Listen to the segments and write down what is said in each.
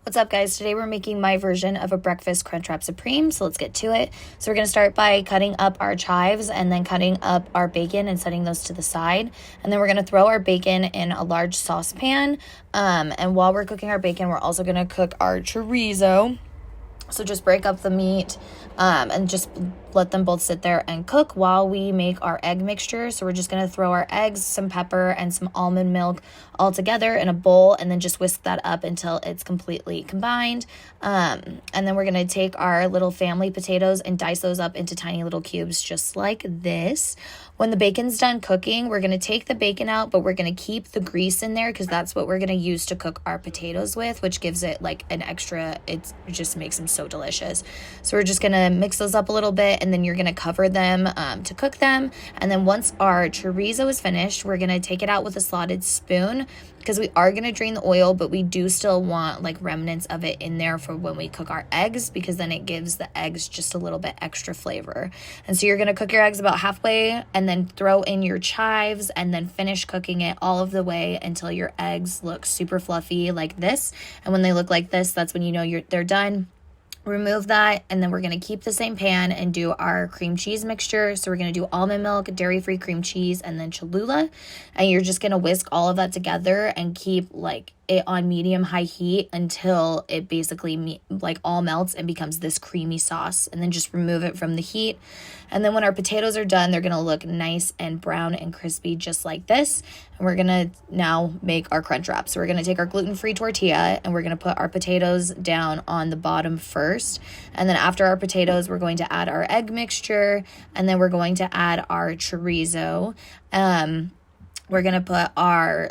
What's up, guys? Today we're making my version of a breakfast Crunchwrap Supreme, so let's get to it. So we're going to start by cutting up our chives and then cutting up our bacon and setting those to the side. And then we're going to throw our bacon in a large saucepan. And while we're cooking our bacon, we're also going to cook our chorizo. So just break up the meat and just let them both sit there and cook while we make our egg mixture. So we're just going to throw our eggs, some pepper, and some almond milk all together in a bowl and then just whisk that up until it's completely combined. And then we're going to take our little family potatoes and dice those up into tiny little cubes just like this. When the bacon's done cooking, we're going to take the bacon out, but we're going to keep the grease in there because that's what we're going to use to cook our potatoes with, which gives it like an extra, it just makes them so delicious. So we're just going to mix those up a little bit and then you're going to cover them to cook them. And then once our chorizo is finished, we're going to take it out with a slotted spoon because we are going to drain the oil, but we do still want like remnants of it in there for when we cook our eggs because then it gives the eggs just a little bit extra flavor. And so you're going to cook your eggs about halfway and then throw in your chives and then finish cooking it all of the way until your eggs look super fluffy like this. And when they look like this, that's when you know they're done. Remove that, and then we're going to keep the same pan and do our cream cheese mixture. So we're going to do almond milk, dairy-free cream cheese, and then Cholula. And you're just going to whisk all of that together and keep like it on medium-high heat until it basically like all melts and becomes this creamy sauce. And then just remove it from the heat. And then when our potatoes are done, they're going to look nice and brown and crispy just like this. And we're going to now make our crunch wrap. So we're going to take our gluten-free tortilla and we're going to put our potatoes down on the bottom first. And then after our potatoes, we're going to add our egg mixture and then we're going to add our chorizo. We're going to put our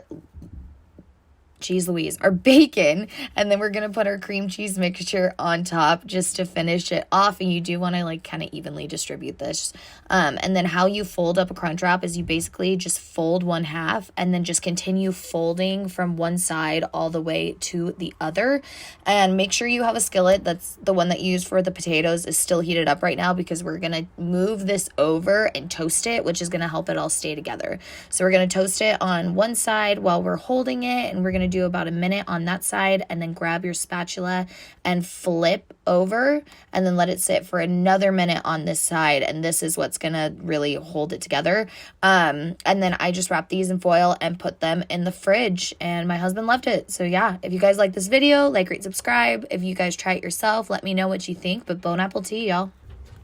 our bacon, and then we're gonna put our cream cheese mixture on top just to finish it off. And you do want to like kind of evenly distribute this. And then how you fold up a crunch wrap is you basically just fold one half and then just continue folding from one side all the way to the other. And make sure you have a skillet that's the one that you use for the potatoes is still heated up right now because we're gonna move this over and toast it, which is gonna help it all stay together. So we're gonna toast it on one side while we're holding it, and we're gonna do about a minute on that side, and then grab your spatula and flip over and then let it sit for another minute on this side, and this is what's gonna really hold it together. And then I just wrap these in foil and put them in the fridge, and my husband loved it. So yeah, if you guys like this video, like, rate, subscribe. If you guys try it yourself, let me know what you think. But bon appetit, y'all.